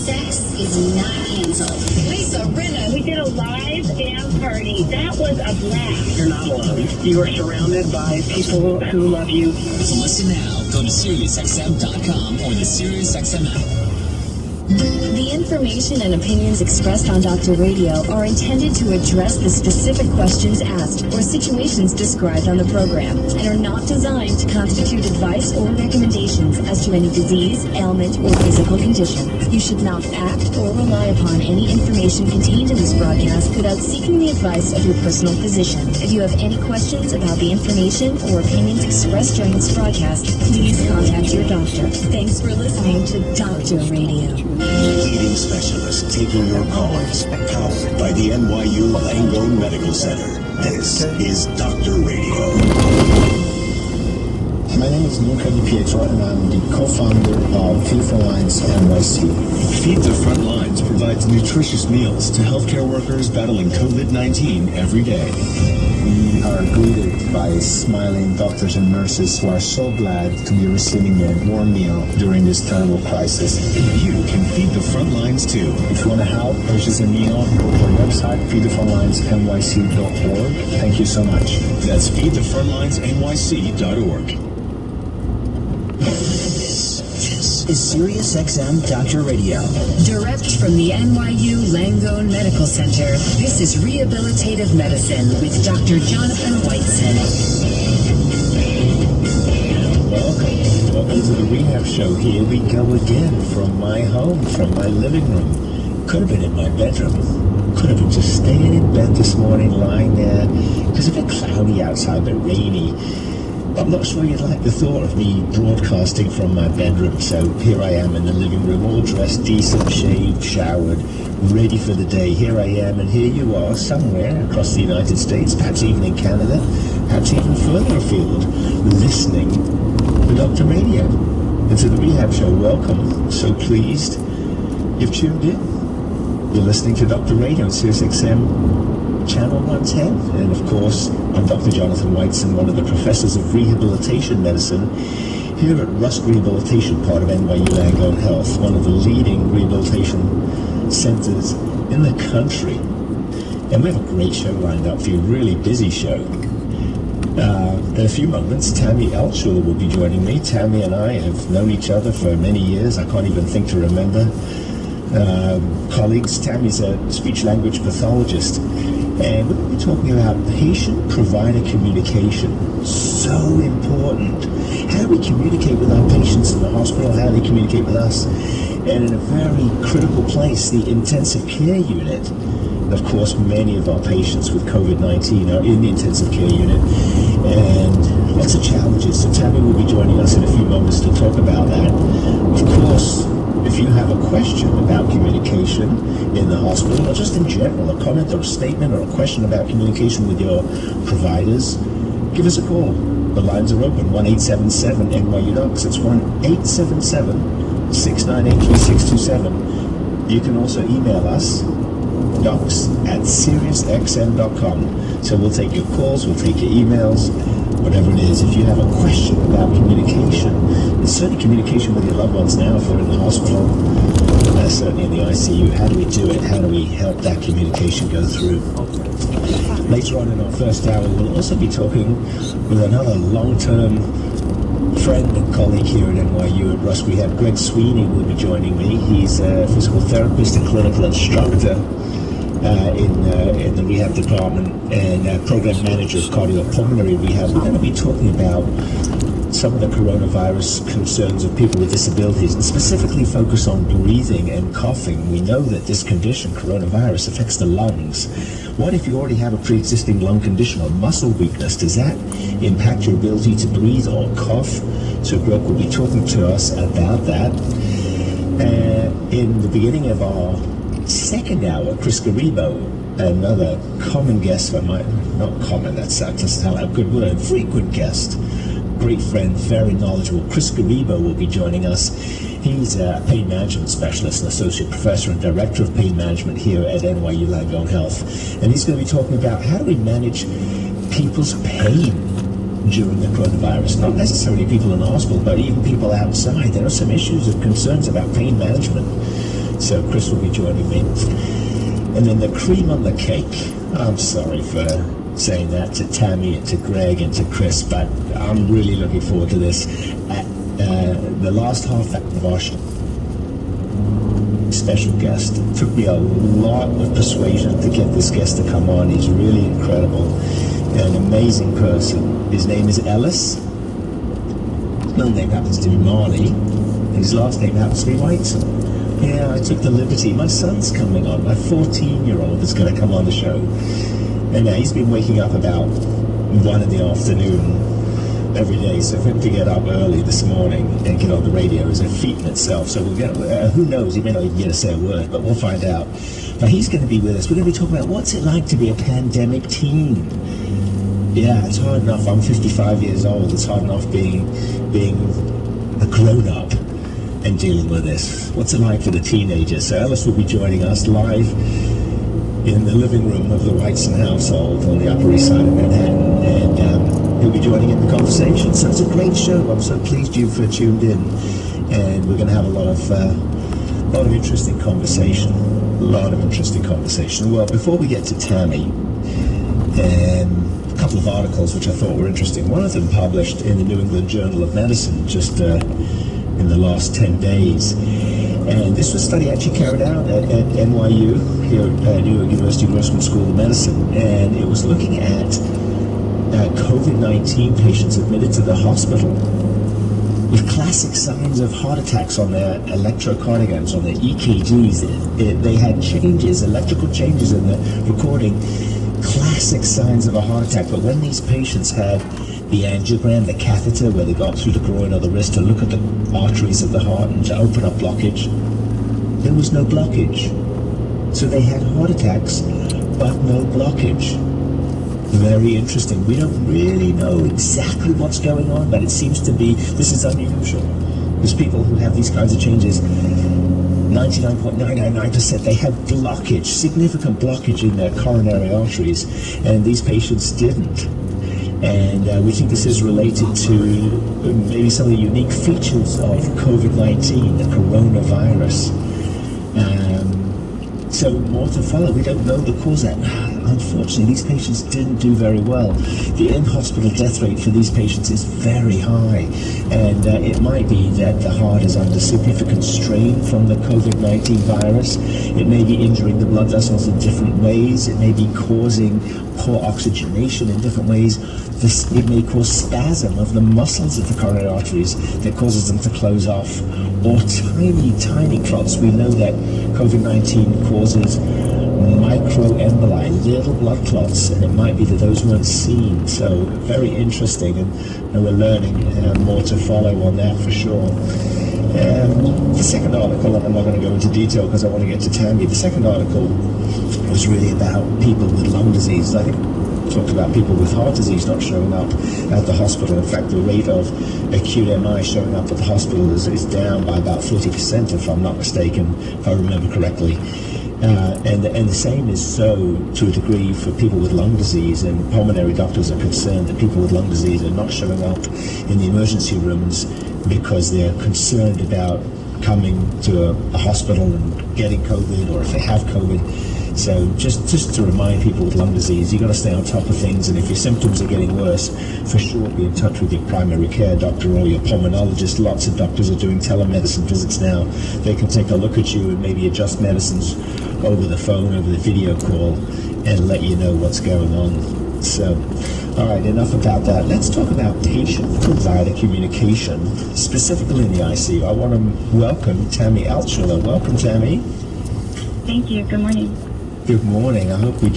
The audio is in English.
Sex is not canceled. Lisa, Rinna, we did a live dance party. That was a blast. You're not alone. You are surrounded by people who love you. To listen now, go to SiriusXM.com or the SiriusXM app. The information and opinions expressed on Dr. Radio are intended to address the specific questions asked or situations described on the program and are not designed to constitute advice or recommendations as to any disease, ailment, or physical condition. You should not act or rely upon any information contained in this broadcast without seeking the advice of your personal physician. If you have any questions about the information or opinions expressed during this broadcast, please contact your doctor. Thanks for listening to Dr. Radio. Leading specialist taking your calls. Powered by the NYU Langone Medical Center. This is Dr. Radio. My name is Luca Di Pietro, and I'm the co-founder of Feed the Front Lines NYC. Feed the Front Lines provides nutritious meals to healthcare workers battling COVID-19 every day. We are greeted by smiling doctors and nurses who are so glad to be receiving a warm meal during this terrible crisis. You can feed the front lines too. If you want to help purchase a meal, go to our website, feedthefrontlinesnyc.org. Thank you so much. That's feedthefrontlinesnyc.org. This is SiriusXM Dr. Radio. Direct from the NYU Langone Medical Center, this is Rehabilitative Medicine with Dr. Jonathan Whiteson. Welcome to the Rehab Show. Here we go again from my home, from my living room. Could have been in my bedroom. Could have been just staying in bed this morning, lying there. It's a bit cloudy outside, but rainy. I'm not sure you'd like the thought of me broadcasting from my bedroom, so here I am in the living room, all dressed, decent, shaved, showered, ready for the day. Here I am, and here you are, somewhere across the United States, perhaps even in Canada, perhaps even further afield, listening to Dr. Radio and to the Rehab Show. Welcome. So pleased you've tuned in. You're listening to Dr. Radio on SiriusXM Channel 110, and of course I'm Dr. Jonathan Whiteson, one of the professors of rehabilitation medicine here at Rusk Rehabilitation, part of NYU Langone Health, one of the leading rehabilitation centers in the country. And we have a great show lined up for you, really busy show. In a few moments, Tammy Elshul will be joining me. Tammy and I have known each other for many years. I can't even think to remember. Colleagues, Tammy's a speech-language pathologist, and we're going to be talking about patient-provider communication. So important. How do we communicate with our patients in the hospital? How do they communicate with us? And in a very critical place, the intensive care unit. Of course, many of our patients with COVID-19 are in the intensive care unit, and lots of challenges. So Tammy will be joining us in a few moments to talk about that. Of course, if you have a question about communication in the hospital, or just in general, a comment or a statement or a question about communication with your providers, give us a call. The lines are open, 1-877-NYU-DOCS. It's 1-877-698-3627. You can also email us, docs@SiriusXM.com. So we'll take your calls, we'll take your emails, whatever it is. If you have a question about communication, and certainly communication with your loved ones now, if they're in the hospital, certainly in the ICU, how do we do it? How do we help that communication go through? Later on in our first hour, we'll also be talking with another long-term friend and colleague here at NYU at Rusk. We have Greg Sweeney will be joining me. He's a physical therapist and clinical instructor in the rehab department and program manager of cardiopulmonary rehab. We're going to be talking about some of the coronavirus concerns of people with disabilities, and specifically focus on breathing and coughing. We know that this condition, coronavirus, affects the lungs. What if you already have a pre-existing lung condition or muscle weakness? Does that impact your ability to breathe or cough? So Greg will be talking to us about that. In the beginning of our second hour, Chris Garibo, another common guest, not common, that doesn't sound like a good word, frequent guest, great friend, very knowledgeable. Chris Garibo will be joining us. He's a pain management specialist, an associate professor and director of pain management here at NYU Langone Health. And he's going to be talking about how do we manage people's pain during the coronavirus. Not necessarily people in the hospital, but even people outside. There are some issues of concerns about pain management. So Chris will be joining me. And then the cream on the cake, I'm sorry for saying that to Tammy and to Greg and to Chris, but I'm really looking forward to this. The last half of our special guest. It took me a lot of persuasion to get this guest to come on. He's really incredible, an amazing person. His name is Ellis. His middle name happens to be Marley, and his last name happens to be Whiteson. Yeah, I took the liberty. My son's coming on. My 14-year-old is going to come on the show. And he's been waking up about 1 in the afternoon every day. So for him to get up early this morning and get on the radio is a feat in itself. So we'll get, who knows, he may not even get to say a word, but we'll find out. But he's going to be with us. We're going to be talking about what's it like to be a pandemic teen. Yeah, it's hard enough. I'm 55 years old. It's hard enough being a grown-up and dealing with this. What's it like for the teenagers? So Ellis will be joining us live in the living room of the Whiteson household on the Upper East Side of Manhattan, and he'll be joining in the conversation. So it's a great show. I'm so pleased you've tuned in, and we're going to have a lot of interesting conversation. Well, before we get to Tammy, a couple of articles which I thought were interesting. One of them published in the New England Journal of Medicine just in the last 10 days. And this was a study actually carried out at NYU, here at New York University Grossman School of Medicine. And it was looking at COVID-19 patients admitted to the hospital with classic signs of heart attacks on their electrocardiograms, on their EKGs. They had changes, electrical changes in the recording, classic signs of a heart attack. But when these patients had the angiogram, the catheter, where they got through the groin or the wrist to look at the arteries of the heart and to open up blockage, there was no blockage. So they had heart attacks, but no blockage. Very interesting. We don't really know exactly what's going on, but it seems to be, this is unusual. Because people who have these kinds of changes, 99.999%, they have blockage, significant blockage in their coronary arteries, and these patients didn't. And we think this is related to maybe some of the unique features of COVID-19, the coronavirus. So more to follow. We don't know the cause of that. Unfortunately, these patients didn't do very well. The in-hospital death rate for these patients is very high, and it might be that the heart is under significant strain from the COVID-19 virus. It may be injuring the blood vessels in different ways. It may be causing poor oxygenation in different ways. It may cause spasm of the muscles of the coronary arteries that causes them to close off, or tiny clots. We know that COVID-19 causes microemboli, little blood clots, and it might be that those weren't seen. So very interesting, and we're learning more to follow on that for sure. The second article, and I'm not going to go into detail because I want to get to Tammy. The second article was really about people with lung disease. I think talked about people with heart disease not showing up at the hospital. In fact, the rate of acute MI showing up at the hospital is down by about 40%, if I'm not mistaken, if I remember correctly. And the same is so to a degree for people with lung disease, and pulmonary doctors are concerned that people with lung disease are not showing up in the emergency rooms because they're concerned about coming to a hospital and getting COVID, or if they have COVID. So just to remind people with lung disease, you've got to stay on top of things, and if your symptoms are getting worse, for sure be in touch with your primary care doctor or your pulmonologist. Lots of doctors are doing telemedicine visits now. They can take a look at you and maybe adjust medicines over the phone, over the video call, and let you know what's going on. So, all right, enough about that. Let's talk about patient-provider communication, specifically in the ICU. I want to welcome Tammy Altschuler. Welcome, Tammy. Thank you. Good morning. Good morning. I hope we did